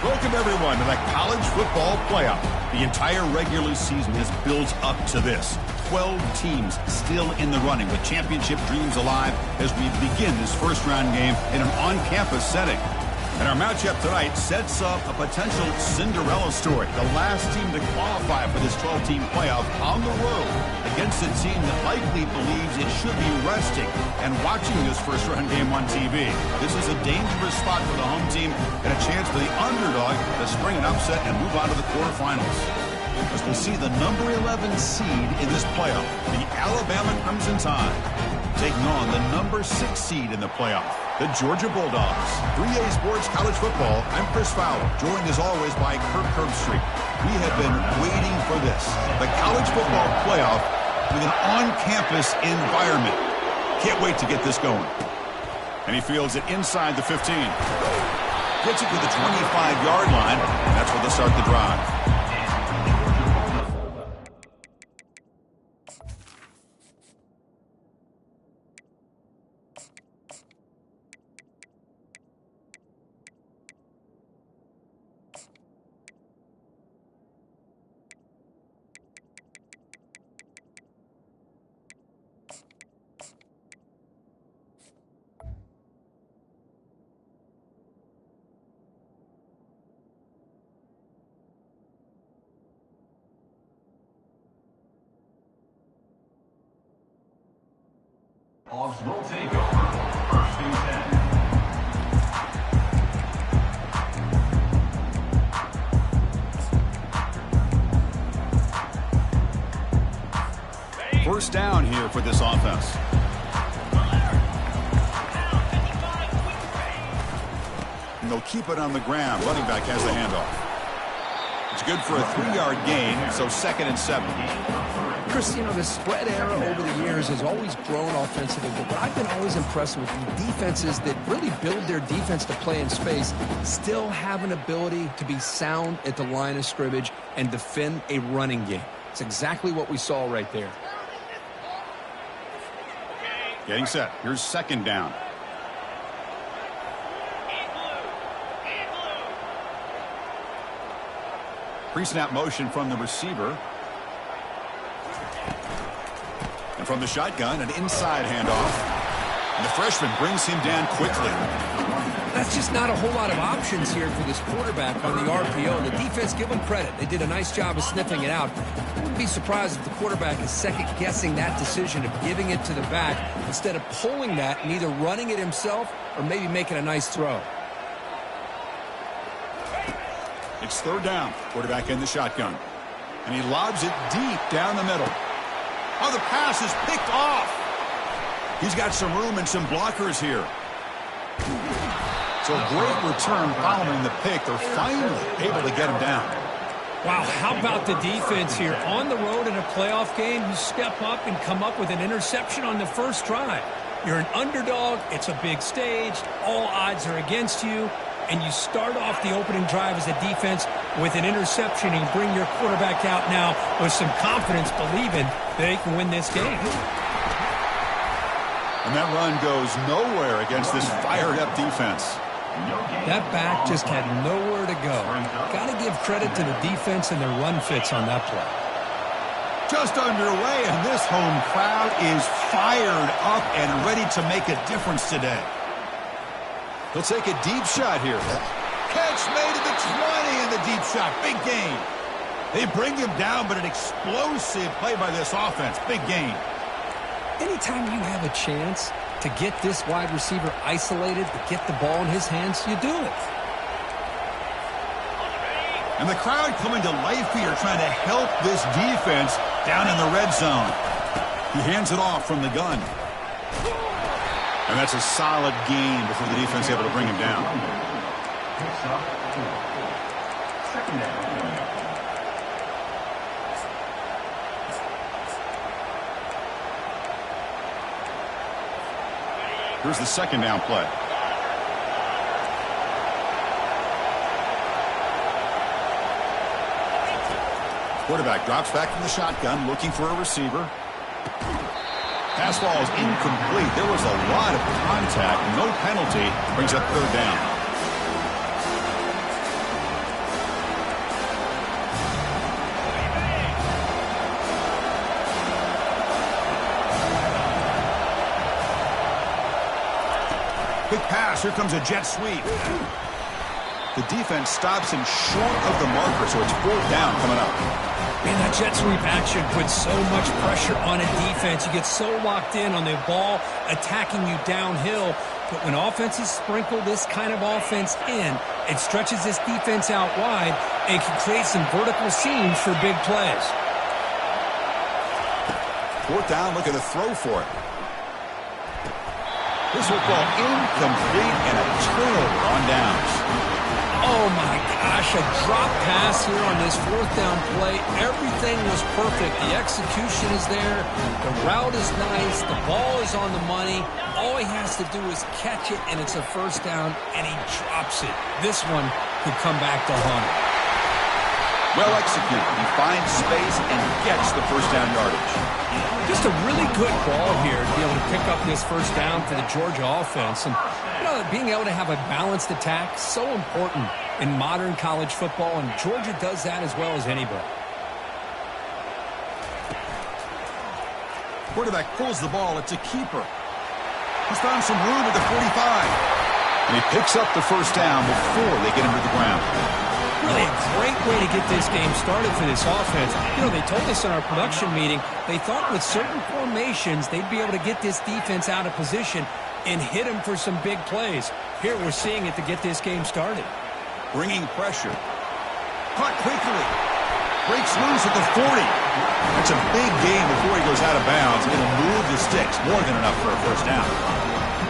Welcome, everyone, to the college football playoff. The entire regular season has built up to this. 12 teams still in the running with championship dreams alive as we begin this first-round game in an on-campus setting. And our matchup tonight sets up a potential Cinderella story. The last team to qualify for this 12-team playoff on the road against a team that likely believes it should be resting and watching this first-round game on TV. This is a dangerous spot for the home team and a chance for the underdog to spring an upset and move on to the quarterfinals. As we'll see the number 11 seed in this playoff, the Alabama Crimson Tide, taking on the number 6 seed in the playoff, the Georgia Bulldogs. 3A Sports College Football, I'm Chris Fowler, joined as always by Kirk Herbstreit. We have been waiting for this, the college football playoff with an on-campus environment. Can't wait to get this going. And he fields it inside the 15. Gets it to the 25-yard line, and that's where they'll start the drive. Hogs will take over. First and 10. First down here for this offense. And they'll keep it on the ground. Running back has the handoff. It's good for a 3-yard gain, so 2nd and 7. Chris, you know, the spread era over the years has always grown offensively, but what I've been always impressed with the defenses that really build their defense to play in space still have an ability to be sound at the line of scrimmage and defend a running game. It's exactly what we saw right there. Getting set. Here's 2nd down. Pre-snap motion from the receiver. And from the shotgun, an inside handoff. And the freshman brings him down quickly. That's just not a whole lot of options here for this quarterback on the RPO. The defense, give them credit. They did a nice job of sniffing it out. I wouldn't be surprised if the quarterback is second-guessing that decision of giving it to the back instead of pulling that and either running it himself or maybe making a nice throw. It's 3rd down. Quarterback in the shotgun. And he lobs it deep down the middle. Oh, the pass is picked off. He's got some room and some blockers here. So a great return following the pick. They're finally able to get him down. Wow, how about the defense here? On the road in a playoff game, you step up and come up with an interception on the first drive. You're an underdog. It's a big stage. All odds are against you. And you start off the opening drive as a defense with an interception and you bring your quarterback out now with some confidence, believing they can win this game. And that run goes nowhere against this fired-up defense. That back just had nowhere to go. Got to give credit to the defense and their run fits on that play. Just underway, and this home crowd is fired up and ready to make a difference today. He'll take a deep shot here. Catch made at the 20 in the deep shot. Big gain. They bring him down, but an explosive play by this offense. Big gain. Anytime you have a chance to get this wide receiver isolated, to get the ball in his hands, you do it. And the crowd coming to life here, trying to help this defense down in the red zone. He hands it off from the gun. And that's a solid gain before the defense is able to bring him down. Here's the 2nd down play. Quarterback drops back from the shotgun, looking for a receiver. Pass ball is incomplete. There was a lot of contact. No penalty. Brings up 3rd down. Quick pass. Here comes a jet sweep. The defense stops him short of the marker, so it's 4th down coming up. Man, that jet sweep action puts so much pressure on a defense. You get so locked in on the ball attacking you downhill. But when offenses sprinkle this kind of offense in, it stretches this defense out wide and can create some vertical seams for big plays. 4th down, looking to throw for it. This football incomplete and a turnover on downs. Oh, my gosh, a drop pass here on this 4th down play. Everything was perfect. The execution is there. The route is nice. The ball is on the money. All he has to do is catch it, and it's a 1st down, and he drops it. This one could come back to haunt him. Well executed. He finds space and gets the 1st down yardage. Just a really good ball here to be able to pick up this 1st down for the Georgia offense. And, you know, being able to have a balanced attack, so important in modern college football, and Georgia does that as well as anybody. Quarterback pulls the ball. It's a keeper. He's found some room at the 45. And he picks up the 1st down before they get him to the ground. Really a great way to get this game started for this offense. You know, they told us in our production meeting they thought with certain formations they'd be able to get this defense out of position and hit them for some big plays. Here we're seeing it to get this game started. Bringing pressure. Caught quickly. Breaks loose at the 40. That's a big gain before he goes out of bounds. It'll move the sticks. More than enough for a 1st down.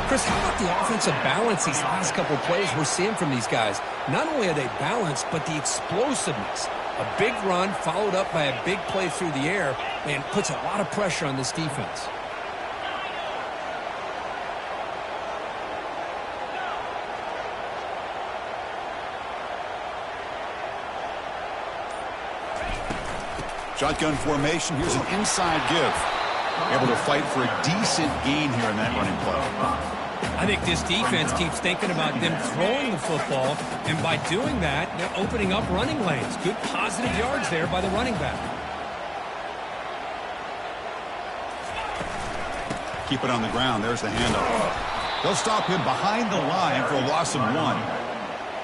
Chris, how about the offensive balance these last couple of plays we're seeing from these guys? Not only are they balanced, but the explosiveness. A big run followed up by a big play through the air, and puts a lot of pressure on this defense. Shotgun formation. Here's an inside give. Able to fight for a decent gain here in that running play. I think this defense keeps thinking about them throwing the football, and by doing that, they're opening up running lanes. Good positive yards there by the running back. Keep it on the ground. There's the handoff. They'll stop him behind the line for a loss of 1.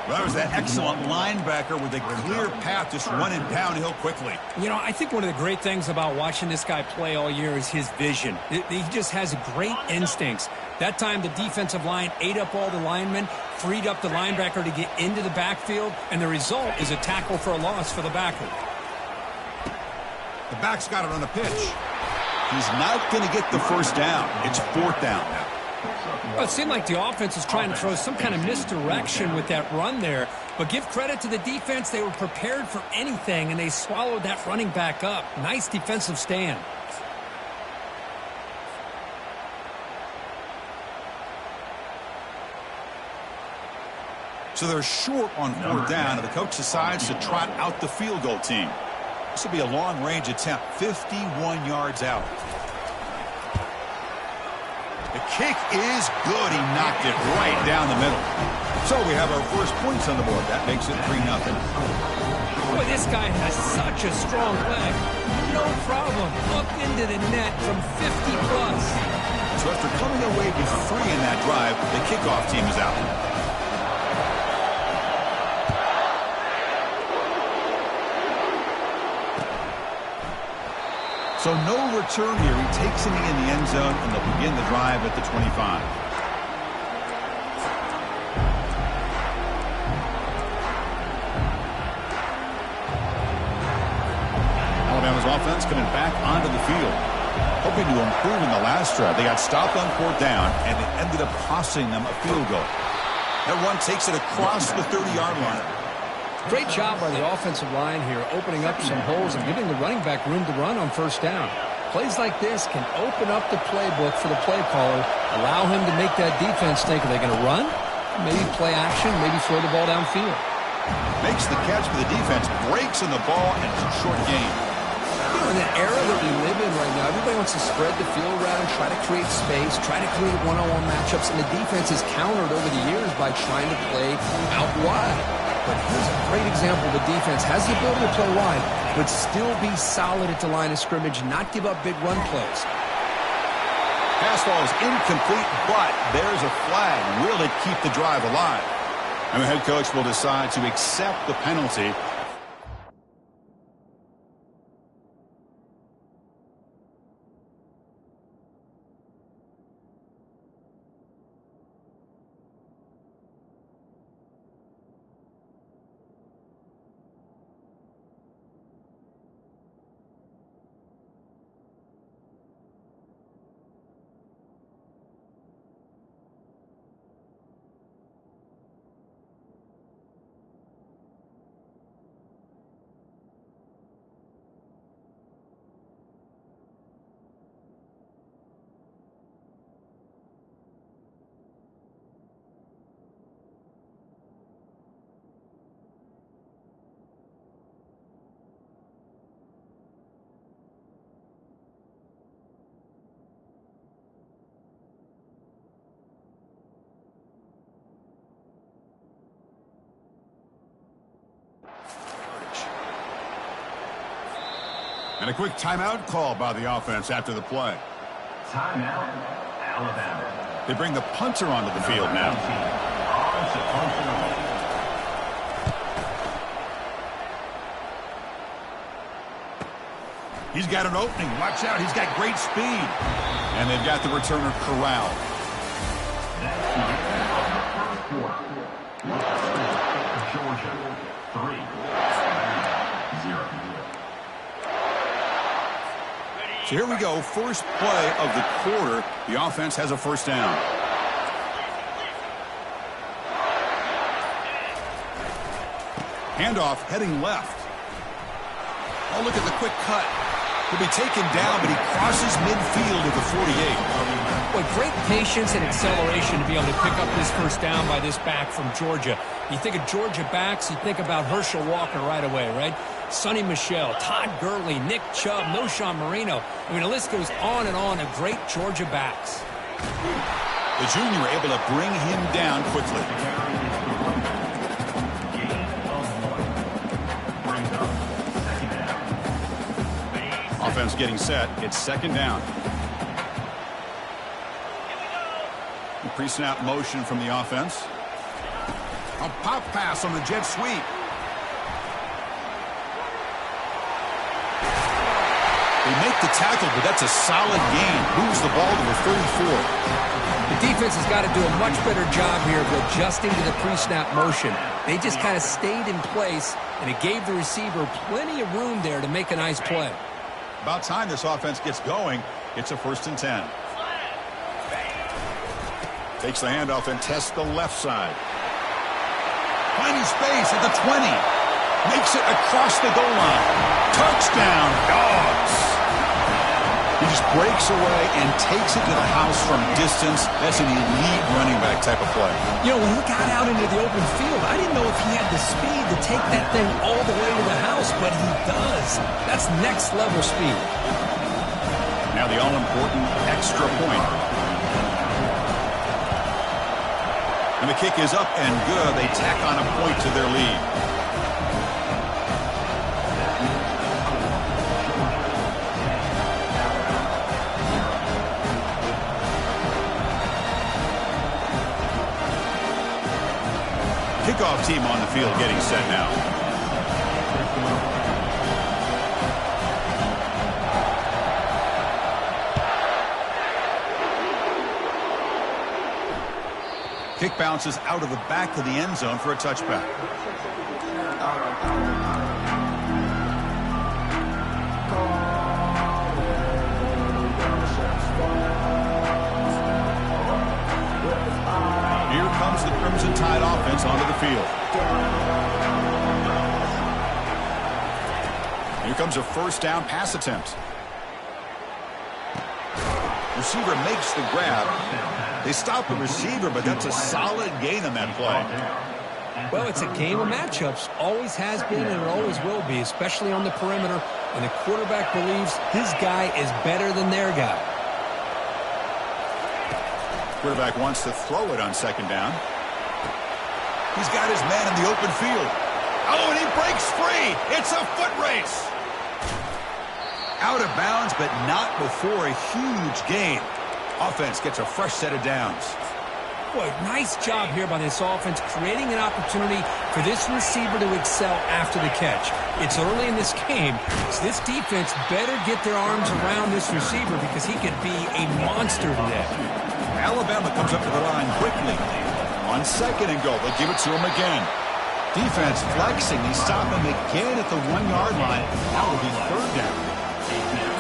Well, that was that excellent linebacker with a clear path, just running downhill quickly. You know, I think one of the great things about watching this guy play all year is his vision. He just has great instincts. That time, the defensive line ate up all the linemen, freed up the linebacker to get into the backfield, and the result is a tackle for a loss for the backer. The back's got it on the pitch. He's not going to get the 1st down. It's 4th down now. Well, it seemed like the offense was trying to throw some kind of misdirection with that run there. But give credit to the defense. They were prepared for anything, and they swallowed that running back up. Nice defensive stand. So they're short on 4th down, and the coach decides to trot out the field goal team. This will be a long-range attempt, 51 yards out. The kick is good. He knocked it right down the middle. So we have our first points on the board. That makes it 3-0. Boy, this guy has such a strong leg. No problem. Up into the net from 50+. So after coming away with 3 in that drive, the kickoff team is out. So no return here. He takes it in the end zone, and they'll begin the drive at the 25. Alabama's offense coming back onto the field, hoping to improve in the last drive. They got stopped on 4th down, and it ended up costing them a field goal. That run takes it across the 30-yard line. Great job by the offensive line here, opening up some holes and giving the running back room to run on 1st down. Plays like this can open up the playbook for the play caller, allow him to make that defense think, are they going to run? Maybe play action, maybe throw the ball downfield. Makes the catch for the defense, breaks in the ball, and it's a short gain. You know, in the era that we live in right now, everybody wants to spread the field around, try to create space, try to create one-on-one matchups, and the defense is countered over the years by trying to play out wide. But here's a great example. The defense has the ability to play wide, but still be solid at the line of scrimmage, not give up big run plays. Pass ball is incomplete, but there's a flag. Will it keep the drive alive? And the head coach will decide to accept the penalty. And a quick timeout call by the offense after the play. Timeout, Alabama. They bring the punter onto the field now. He's got an opening. Watch out. He's got great speed. And they've got the returner corralled. Georgia, 3-0. So here we go. First play of the quarter. The offense has a first down. Handoff heading left. Oh, look at the quick cut. He'll be taken down, but he crosses midfield at the 48. Boy, great patience and acceleration to be able to pick up this first down by this back from Georgia. You think of Georgia backs, you think about Herschel Walker right away, right? Sonny Michel, Todd Gurley, Nick Chubb, Noshawn Marino. I mean, the list goes on and on of great Georgia backs. The junior able to bring him down quickly. Offense getting set. It's second down. The pre-snap motion from the offense. A pop pass on the jet sweep. They make the tackle, but that's a solid gain. Moves the ball to the 34. The defense has got to do a much better job here of adjusting to the pre-snap motion. They just kind of stayed in place, and it gave the receiver plenty of room there to make a nice play. About time this offense gets going. It's a 1st and 10. Takes the handoff and tests the left side. Finding space at the 20. Makes it across the goal line. Touchdown, Dogs. He just breaks away and takes it to the house from distance. That's an elite running back type of play. You know, when he got out into the open field, I didn't know if he had the speed to take that thing all the way to the house, but he does. That's next level speed. Now the all-important extra point. And the kick is up and good. They tack on a point to their lead. Kickoff team on the field getting set now. Kick bounces out of the back of the end zone for a touchback. Here comes the Crimson Tide offense onto the field. Here comes a first down pass attempt. Receiver makes the grab. They stop the receiver, but that's a solid gain on that play. Well, it's a game of matchups. Always has been and it always will be, especially on the perimeter. And the quarterback believes his guy is better than their guy. Quarterback wants to throw it on second down. He's got his man in the open field. Oh, and he breaks free. It's a foot race. Out of bounds, but not before a huge gain. Offense gets a fresh set of downs. Boy, nice job here by this offense, creating an opportunity for this receiver to excel after the catch. It's early in this game, so this defense better get their arms around this receiver because he could be a monster today. Alabama comes up to the line quickly. On 2nd and goal, they'll give it to him again. Defense flexing. They stop him again at the 1-yard line. That will be 3rd down.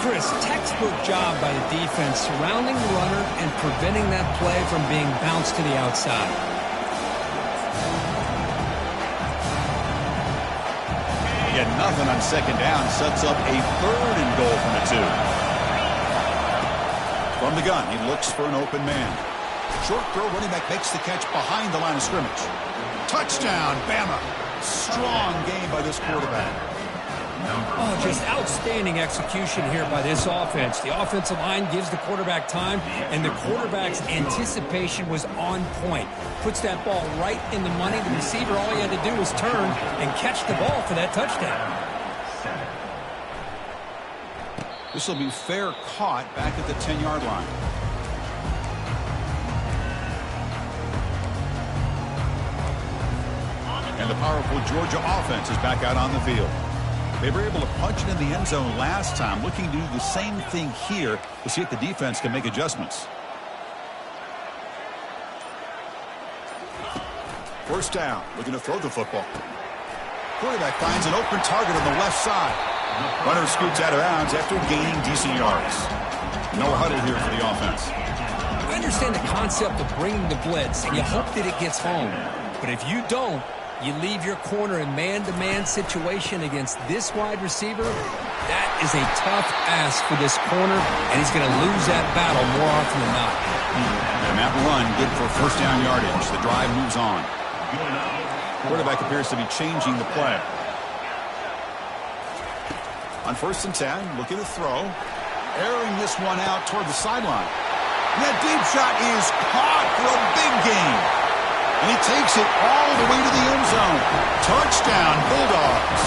Chris, textbook job by the defense surrounding the runner and preventing that play from being bounced to the outside. Yet nothing on 2nd down, sets up a 3rd and goal from the 2. From the gun, he looks for an open man. Short throw, running back makes the catch behind the line of scrimmage. Touchdown, Bama. Strong game by this quarterback. Oh, just outstanding execution here by this offense. The offensive line gives the quarterback time, and the quarterback's anticipation was on point. Puts that ball right in the money. The receiver, all he had to do was turn and catch the ball for that touchdown. This will be fair caught back at the 10-yard line. And the powerful Georgia offense is back out on the field. They were able to punch it in the end zone last time, looking to do the same thing here to see if the defense can make adjustments. 1st down, looking to throw the football. Quarterback finds an open target on the left side. Runner scoots out of bounds after gaining decent yards. No huddle here for the offense. I understand the concept of bringing the blitz, and you hope that it gets home. But if you don't, you leave your corner in man-to-man situation against this wide receiver. That is a tough ask for this corner, and he's going to lose that battle more often than not. And that run good for 1st down yardage. The drive moves on. Quarterback appears to be changing the play. On 1st and 10, looking to throw. Airing this one out toward the sideline. And that deep shot is caught for a big gain. And he takes it all the way to the end zone. Touchdown, Bulldogs.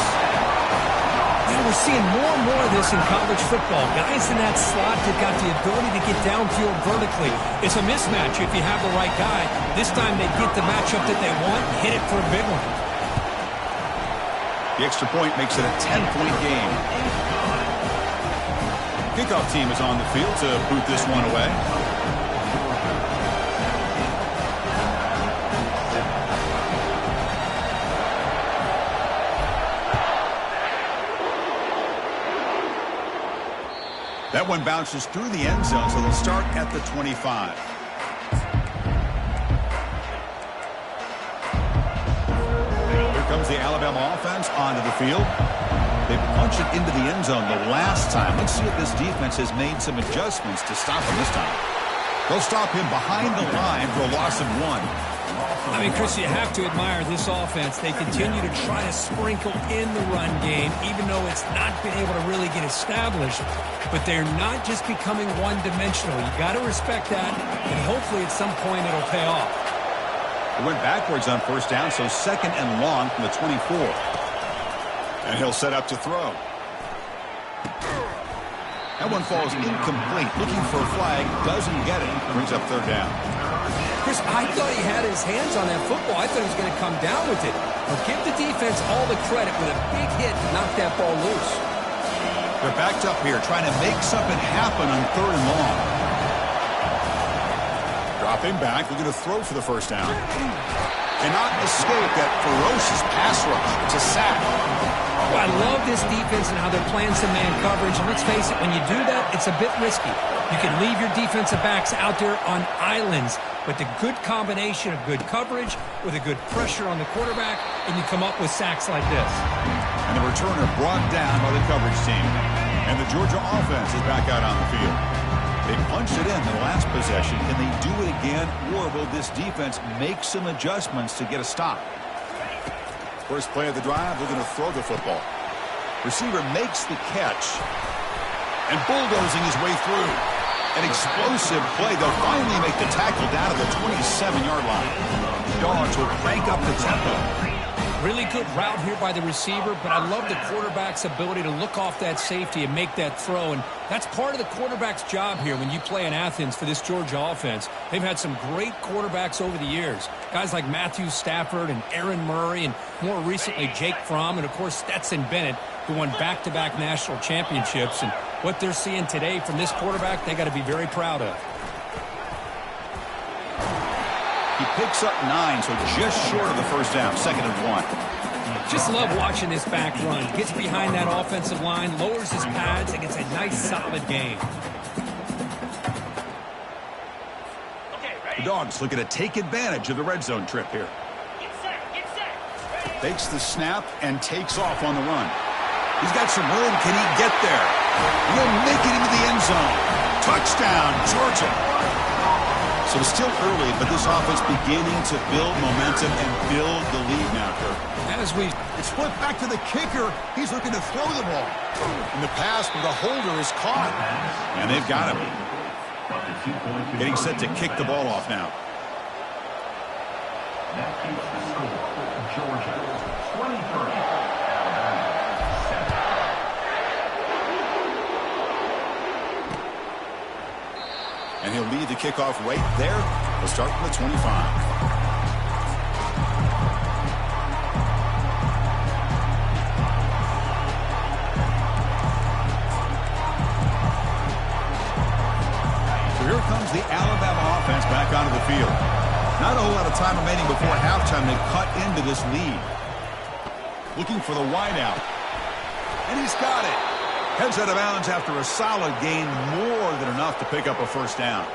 Yeah, we're seeing more and more of this in college football. Guys in that slot that got the ability to get downfield vertically. It's a mismatch if you have the right guy. This time they get the matchup that they want and hit it for a big one. The extra point makes it a 10-point game. Kickoff team is on the field to boot this one away. That one bounces through the end zone, so they'll start at the 25. Here comes the Alabama offense onto the field. They punched it into the end zone the last time. Let's see if this defense has made some adjustments to stop him this time. They'll stop him behind the line for a loss of 1. I mean, Chris, you have to admire this offense. They continue to try to sprinkle in the run game, even though it's not been able to really get established. But they're not just becoming one-dimensional. You got to respect that, and hopefully at some point it'll pay off. It went backwards on 1st down, so 2nd and long from the 24. And he'll set up to throw. That one falls incomplete. Looking for a flag, doesn't get it. Brings up 3rd down. Chris, I thought he had his hands on that football. I thought he was going to come down with it. But give the defense all the credit with a big hit to knock that ball loose. They're backed up here, trying to make something happen on 3rd and long. Dropping back, looking to throw for the 1st down. Cannot escape that ferocious pass rush. It's a sack. Oh, I love this defense and how they're playing some man coverage. And let's face it, when you do that, it's a bit risky. You can leave your defensive backs out there on islands, but the good combination of good coverage with a good pressure on the quarterback, and you come up with sacks like this. And the returner brought down by the coverage team. And the Georgia offense is back out on the field. They punched it in the last possession. Can they do it again, or will this defense make some adjustments to get a stop? First play of the drive, they're going to throw the football. Receiver makes the catch. And bulldozing his way through. An explosive play. They'll finally make the tackle down to the 27-yard line. Dogs will crank up the tempo. Really good route here by the receiver, but I love the quarterback's ability to look off that safety and make that throw. And that's part of the quarterback's job here when you play in Athens for this Georgia offense. They've had some great quarterbacks over the years. Guys like Matthew Stafford and Aaron Murray and more recently Jake Fromm and, of course, Stetson Bennett, who won back-to-back national championships. And what they're seeing today from this quarterback, they got to be very proud of. He picks up 9, so just short of the first down, 2nd and 1. Just love watching this back run. Gets behind that offensive line, lowers his pads, and gets a nice, solid gain. The Dogs looking to take advantage of the red zone trip here. Takes the snap and takes off on the run. He's got some room. Can he get there? He'll make it into the end zone. Touchdown, Georgia. So it's still early, but this offense beginning to build momentum and build the lead now, Kirk. It's flipped back to the kicker. He's looking to throw the ball. In the pass, but the holder is caught. And they've got him. Getting set to kick the ball off now. That keeps the score. Georgia 23, Alabama 7. And he'll lead the kickoff right there. We'll start from the 25. Here comes the Alabama offense back onto the field. Not a whole lot of time remaining before halftime to cut into this lead. Looking for the wideout. And he's got it. Heads out of bounds after a solid gain, more than enough to pick up a first down.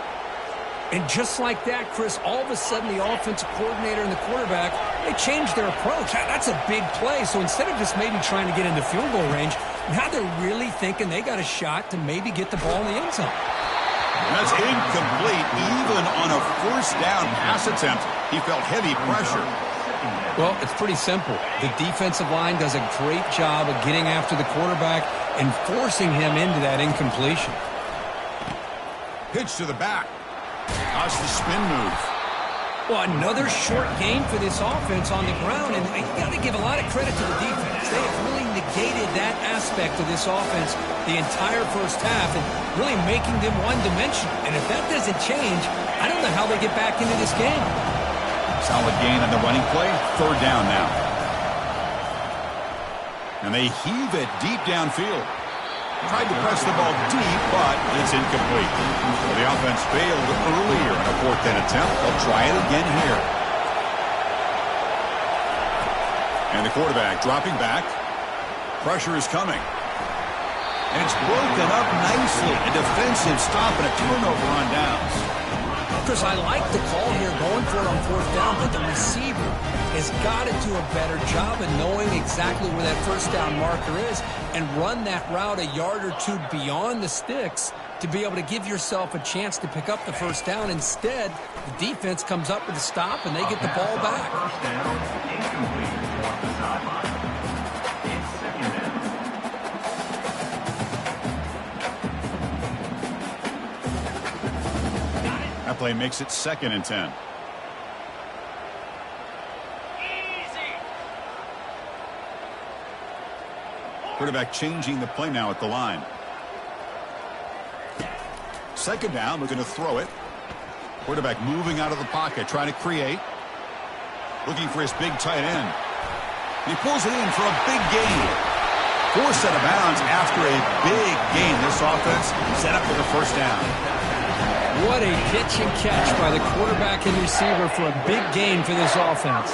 And just like that, Chris, all of a sudden the offensive coordinator and the quarterback, they changed their approach. That's a big play. So instead of just maybe trying to get into field goal range, now they're really thinking they got a shot to maybe get the ball in the end zone. That's incomplete. Even on a first down pass attempt, he felt heavy pressure. Well, it's pretty simple. The defensive line does a great job of getting after the quarterback and forcing him into that incompletion. Pitch to the back. How's the spin move? Well, another short gain for this offense on the ground, and you got to give a lot of credit to the defense. They have really negated that aspect of this offense the entire first half and really making them one-dimensional. And if that doesn't change, I don't know how they get back into this game. Solid gain on the running play. 3rd down now. And they heave it deep downfield. Tried to press the ball deep, but it's incomplete. Well, the offense failed earlier in a 4th down attempt. They'll try it again here. And the quarterback dropping back. Pressure is coming. And it's broken up nicely. A defensive stop and a turnover on downs. Chris, I like the call here going for it on 4th down, but the receiver has got to do a better job of knowing exactly where that first down marker is and run that route a yard or two beyond the sticks to be able to give yourself a chance to pick up the first down. Instead, the defense comes up with a stop and they get the ball back. First down, incomplete off the sideline. It's 2nd down. That play makes it 2nd and 10. Quarterback changing the play now at the line. 2nd down, looking to throw it. Quarterback moving out of the pocket, trying to create. Looking for his big tight end. He pulls it in for a big gain. Forced out of bounds after a big gain. This offense set up for the first down. What a pitch and catch by the quarterback and receiver for a big gain for this offense.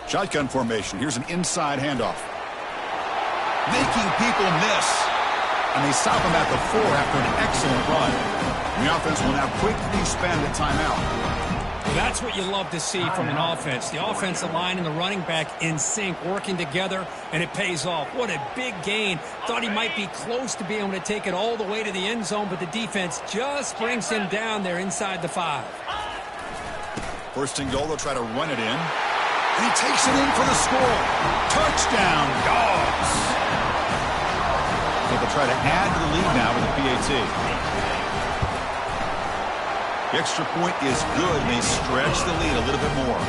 Shotgun formation. Here's an inside handoff. Making people miss. And they stop him at the 4 after an excellent run. The offense will now quickly spend a timeout. That's what you love to see from an offense. The offensive line and the running back in sync, working together, and it pays off. What a big gain. Thought he might be close to being able to take it all the way to the end zone, but the defense just brings him down there inside the 5. 1st and goal, they'll try to run it in. And he takes it in for the score. Touchdown, Dogs. So they'll try to add to the lead now with a PAT. The extra point is good, and they stretch the lead a little bit more.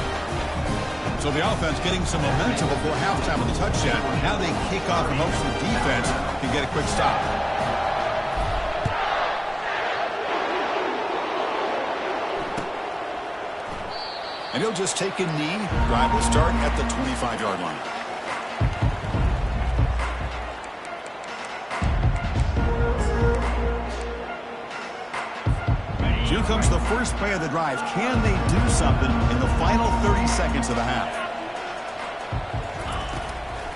So the offense getting some momentum before halftime with the touchdown. Now they kick off and hopes the defense can get a quick stop. And he'll just take a knee. Drive will start at the 25-yard line. Here comes the first play of the drive. Can they do something in the final 30 seconds of the half?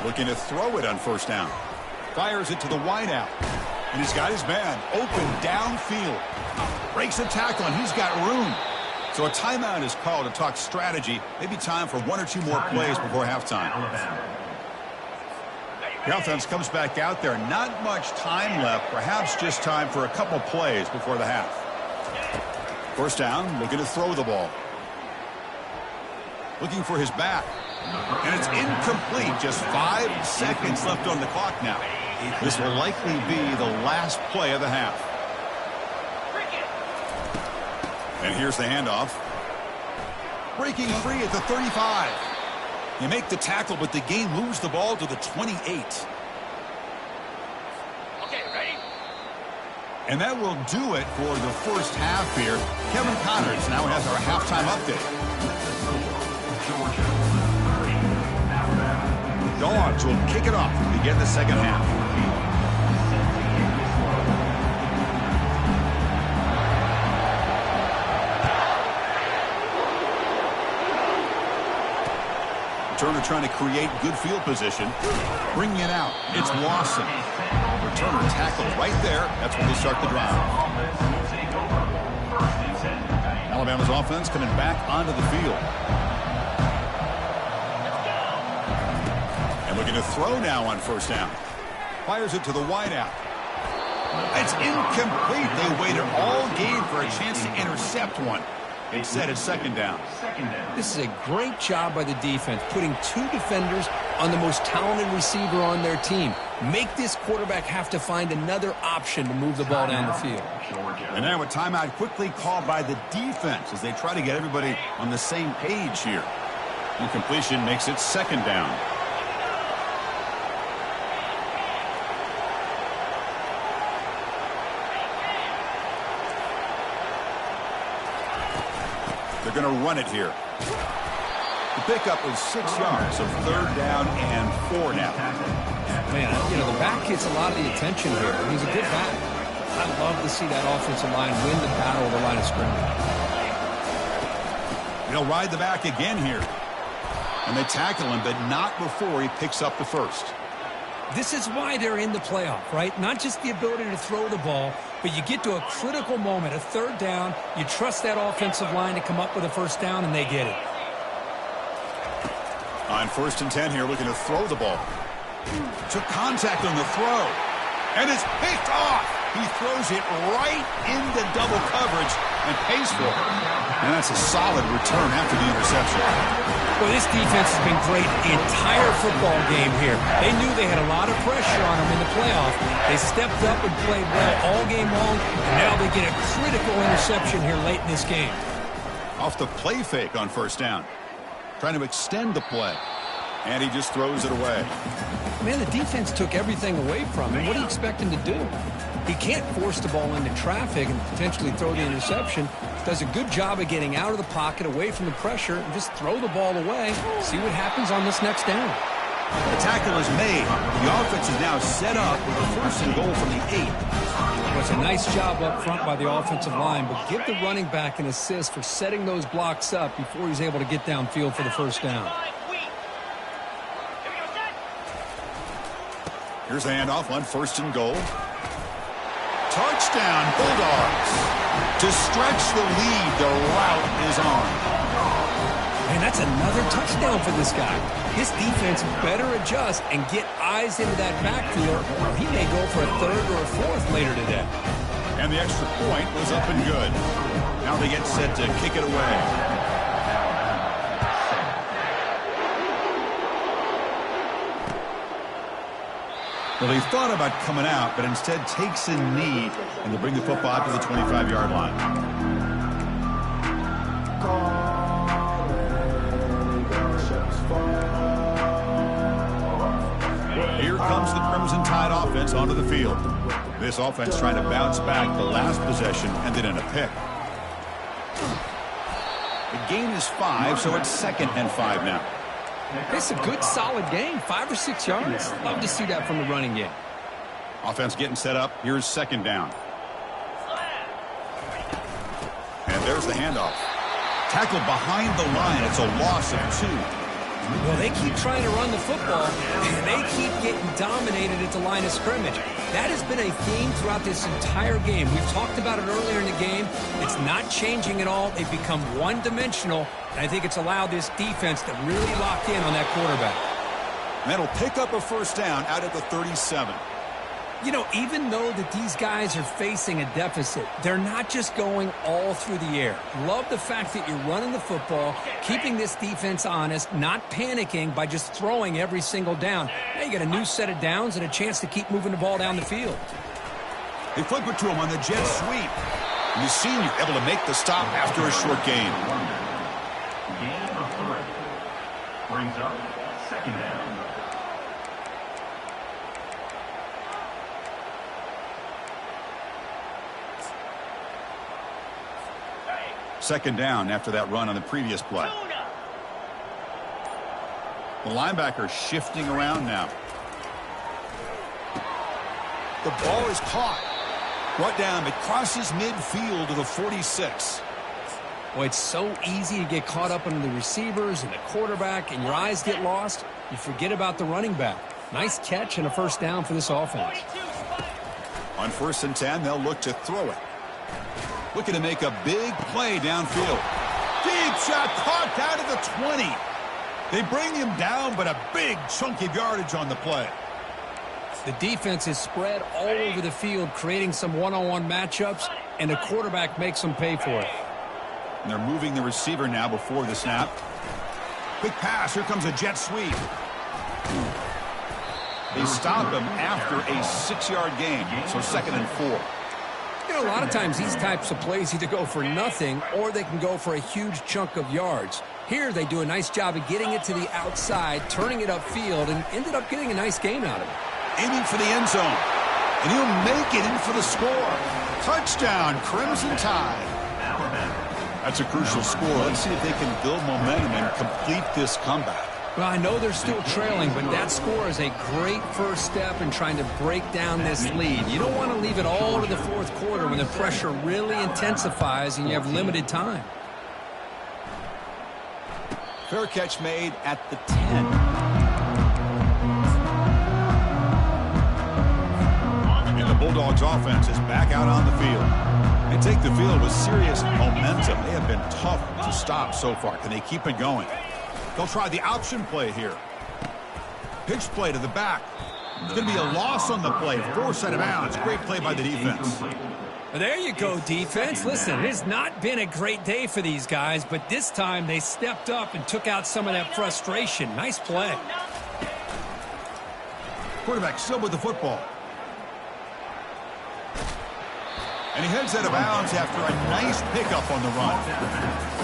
Looking to throw it on first down. Fires it to the wideout. And he's got his man open downfield. Breaks a tackle, and he's got room. So a timeout is called to talk strategy. Maybe time for one or two more plays before halftime. The offense comes back out there. Not much time left. Perhaps just time for a couple plays before the half. First down, looking to throw the ball. Looking for his back. And it's incomplete. Just 5 seconds left on the clock now. This will likely be the last play of the half. And here's the handoff. Breaking free at the 35. You make the tackle, but the game moves the ball to the 28. Okay, ready? And that will do it for the first half here. Kevin Connors now has our halftime update. Dogs will kick it off to begin the second half. Returner trying to create good field position. Bringing it out. It's Lawson. Returner tackled right there. That's when they start the drive. Alabama's offense coming back onto the field. And looking to throw now on first down. Fires it to the wideout. It's incomplete. They waited all game for a chance to intercept one. Instead, it's second down. This is a great job by the defense, putting 2 defenders on the most talented receiver on their team. Make this quarterback have to find another option to move the ball down the field. And now a timeout quickly called by the defense as they try to get everybody on the same page here. Incompletion makes it second down. They're going to run it here. The pickup is 6 yards, so third down and 4 now. Man, you know, the back gets a lot of the attention here. He's a good back. I love to see that offensive line win the battle of the line of scrimmage. They'll ride the back again here. And they tackle him, but not before he picks up the first. This is why they're in the playoff, right? Not just the ability to throw the ball, but you get to a critical moment, a third down. You trust that offensive line to come up with a first down, and they get it. On 1st and 10 here, looking to throw the ball. Took contact on the throw. And it's picked off. He throws it right into double coverage and pays for it. And that's a solid return after the interception. Well, this defense has been great the entire football game here. They knew they had a lot of pressure on them in the playoff. They stepped up and played well all game long, and now they get a critical interception here late in this game. Off the play fake on first down. Trying to extend the play. And he just throws it away. Man, the defense took everything away from him. What do you expect him to do? He can't force the ball into traffic and potentially throw the interception. Does a good job of getting out of the pocket, away from the pressure, and just throw the ball away. See what happens on this next down. The tackle is made. The offense is now set up with a 1st and goal from the 8. Well, it's a nice job up front by the offensive line, but give the running back an assist for setting those blocks up before he's able to get downfield for the first down. Here's the handoff on 1st and goal. Touchdown, Bulldogs. To stretch the lead, the route is on. And that's another touchdown for this guy. This defense better adjust and get eyes into that backfield, or he may go for a 3rd or a 4th later today. And the extra point was up and good. Now they get set to kick it away. Well, he thought about coming out, but instead takes a knee, and they bring the football to the 25-yard line. comes the Crimson Tide offense onto the field. This offense trying to bounce back the last possession, ended in a pick. The gain is 5, so it's 2nd and 5 now. It's a good, solid gain, 5 or 6 yards. Love to see that from the running game. Offense getting set up. Here's 2nd down. And there's the handoff. Tackled behind the line. It's a loss of 2. Well, they keep trying to run the football, and they keep getting dominated at the line of scrimmage. That has been a theme throughout this entire game. We've talked about it earlier in the game. It's not changing at all. They've become one-dimensional, and I think it's allowed this defense to really lock in on that quarterback. And that'll pick up a 1st down out at the 37. You know, even though that these guys are facing a deficit, they're not just going all through the air. Love the fact that you're running the football, keeping this defense honest, not panicking by just throwing every single down. Now you got a new set of downs and a chance to keep moving the ball down the field. They flip it to him on the jet sweep. And the senior able to make the stop after a short gain. Gain of 3. Brings up 2nd down. Second down after that run on the previous play. The linebacker shifting around now. The ball is caught. Brought down. It crosses midfield to the 46. Well, it's so easy to get caught up in the receivers and the quarterback, and your eyes get lost. You forget about the running back. Nice catch and a 1st down for this offense. On 1st and 10, they'll look to throw it. Looking to make a big play downfield. Deep shot caught down to the 20. They bring him down, but a big chunk of yardage on the play. The defense is spread all over the field, creating some one-on-one matchups, and the quarterback makes them pay for it. And they're moving the receiver now before the snap. Quick pass. Here comes a jet sweep. They stop him after a 6-yard gain, so 2nd and 4. You know, a lot of times these types of plays either go for nothing or they can go for a huge chunk of yards. Here they do a nice job of getting it to the outside, turning it upfield, and ended up getting a nice gain out of it. Aiming for the end zone. And he'll make it in for the score. Touchdown, Crimson Tide. That's a crucial score. Let's see if they can build momentum and complete this comeback. Well, I know they're still trailing, but that score is a great first step in trying to break down this lead. You don't want to leave it all to the 4th quarter when the pressure really intensifies and you have limited time. Fair catch made at the 10. And the Bulldogs offense is back out on the field. They take the field with serious momentum. They have been tough to stop so far. Can they keep it going? They'll try the option play here. Pitch play to the back. It's going to be a loss on the play. 4th out of bounds. Great play by the defense. Well, there you go, defense. Listen, it has not been a great day for these guys, but this time they stepped up and took out some of that frustration. Nice play. Quarterback still with the football. And he heads out of bounds after a nice pickup on the run.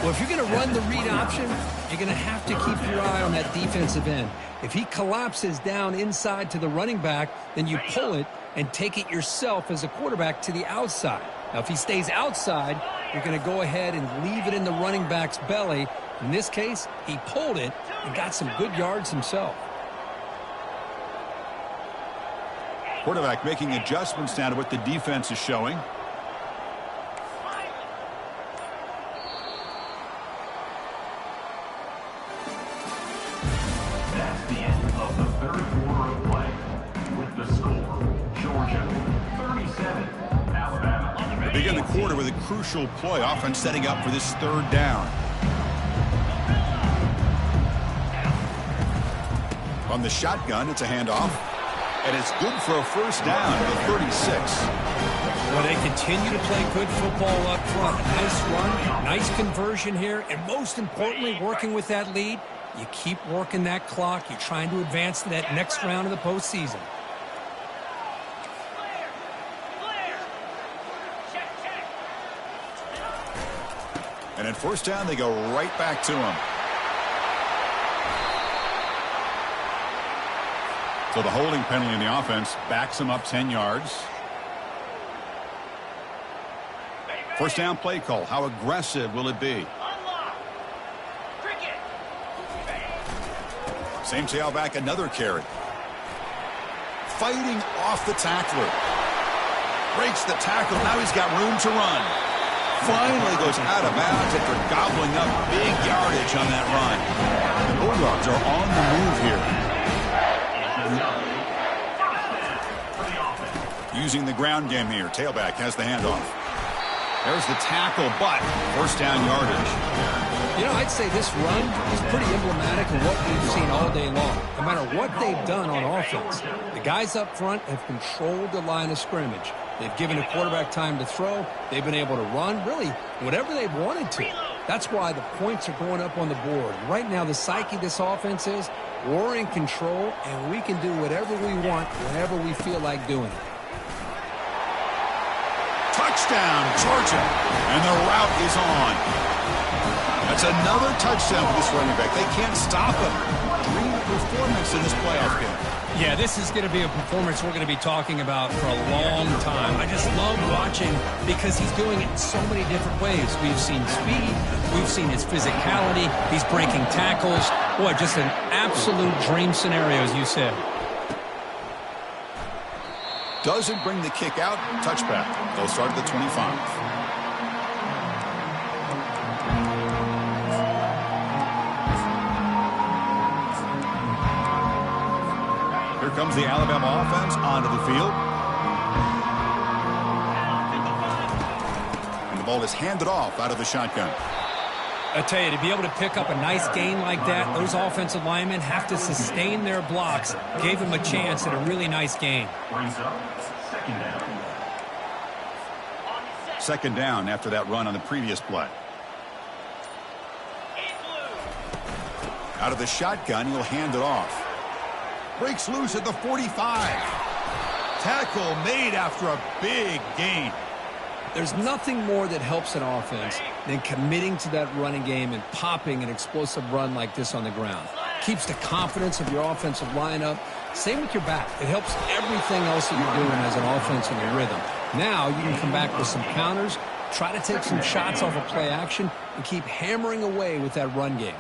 Well, if you're going to run the read option, you're going to have to keep your eye on that defensive end. If he collapses down inside to the running back, then you pull it and take it yourself as a quarterback to the outside. Now, if he stays outside, you're going to go ahead and leave it in the running back's belly. In this case, he pulled it and got some good yards himself. Quarterback making adjustments now to what the defense is showing. That's the end of the 3rd quarter of play. With the score, Georgia 37, Alabama. They begin the quarter with a crucial play. Offense setting up for this 3rd down. On the shotgun, it's a handoff. And it's good for a 1st down at the 36. Well, they continue to play good football up front. Nice run, nice conversion here, and most importantly, working with that lead, you keep working that clock. You're trying to advance to that next round of the postseason. And at 1st down, they go right back to him. So the holding penalty in the offense backs him up 10 yards. First down play call. How aggressive will it be? Same tailback, another carry. Fighting off the tackler. Breaks the tackle. Now he's got room to run. Finally goes out of bounds after gobbling up big yardage on that run. The Bulldogs are on the move here. Using the ground game here. Tailback has the handoff. There's the tackle, but first down yardage. You know, I'd say this run is pretty emblematic of what we've seen all day long. No matter what they've done on offense, the guys up front have controlled the line of scrimmage. They've given the quarterback time to throw. They've been able to run, really, whatever they've wanted to. That's why the points are going up on the board. Right now, the psyche of this offense is we're in control, and we can do whatever we want whenever we feel like doing it. Touchdown, Georgia. And the route is on. That's another touchdown for this running back. They can't stop him. Dream performance in this playoff game. Yeah, this is going to be a performance we're going to be talking about for a long time. I just love watching because he's doing it in so many different ways. We've seen speed. We've seen his physicality. He's breaking tackles. Boy, just an absolute dream scenario, as you said. Doesn't bring the kick out. Touchback. They'll start at the 25. Here comes the Alabama offense onto the field. And the ball is handed off out of the shotgun. I tell you, to be able to pick up a nice gain like that, those offensive linemen have to sustain their blocks. Gave him a chance at a really nice gain. Second down after that run on the previous play. Out of the shotgun, he'll hand it off. Breaks loose at the 45. Tackle made after a big gain. There's nothing more that helps an offense than committing to that running game and popping an explosive run like this on the ground. Keeps the confidence of your offensive lineup. Same with your back. It helps everything else that you're doing as an offense in your rhythm. Now you can come back with some counters, try to take some shots off of play action, and keep hammering away with that run game.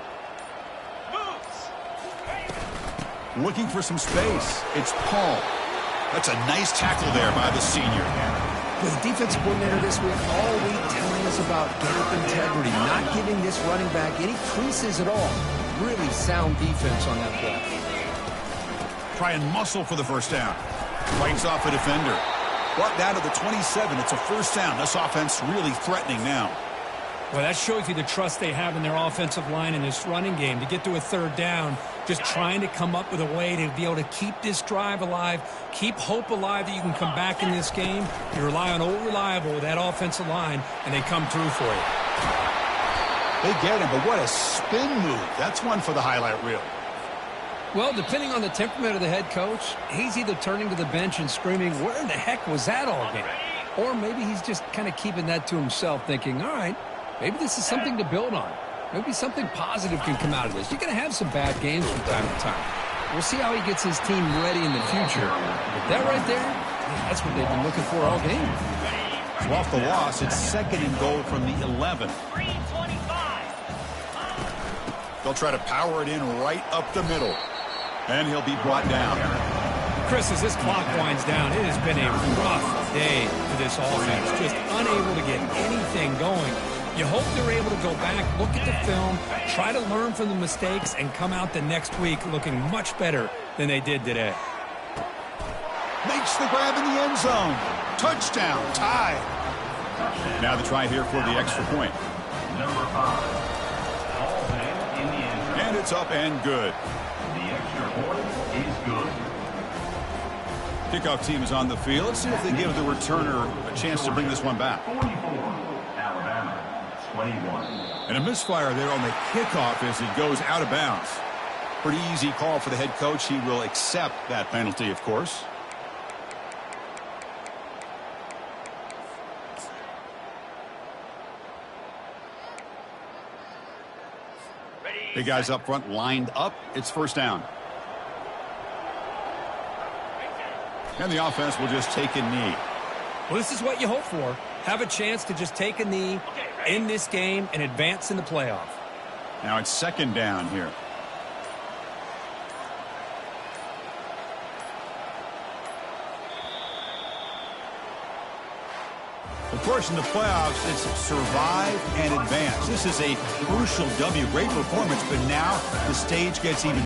Looking for some space. It's Paul. That's a nice tackle there by the senior. With the defensive coordinator this week, all week telling us about gap integrity, not giving this running back any creases at all. Really sound defense on that play. Try and muscle for the first down. Fights off a defender. Brought down to the 27. It's a first down. This offense really threatening now. Well, that shows you the trust they have in their offensive line in this running game. To get to a third down, just trying to come up with a way to be able to keep this drive alive, keep hope alive that you can come back in this game. You rely on Old Reliable with that offensive line, and they come through for you. They get him, but what a spin move. That's one for the highlight reel. Well, depending on the temperament of the head coach, he's either turning to the bench and screaming, where in the heck was that all game? Or maybe he's just kind of keeping that to himself, thinking, all right, maybe this is something to build on. Maybe something positive can come out of this. You're going to have some bad games from time to time. We'll see how he gets his team ready in the future. But that right there, that's what they've been looking for all game. So off the loss, it's second and goal from the 11. They'll try to power it in right up the middle. And he'll be brought down. Chris, as this clock winds down, it has been a rough day for this offense. Just unable to get anything going. You hope they're able to go back, look at the film, try to learn from the mistakes, and come out the next week looking much better than they did today. Makes the grab in the end zone. Touchdown, tie. Now the try here for the extra point. Number 5. In the end zone. And it's up and good. The extra point is good. Kickoff team is on the field. Let's see if they give the returner a chance to bring this one back. 44, Alabama, 21. And a misfire there on the kickoff as it goes out of bounds. Pretty easy call for the head coach. He will accept that penalty, of course. Big guys up front lined up. It's first down. And the offense will just take a knee. Well, this is what you hope for. Have a chance to just take a knee in this game and advance in the playoff. Now it's second down here. Of course, in the playoffs, it's survive and advance. This is a crucial W. Great performance, but now the stage gets even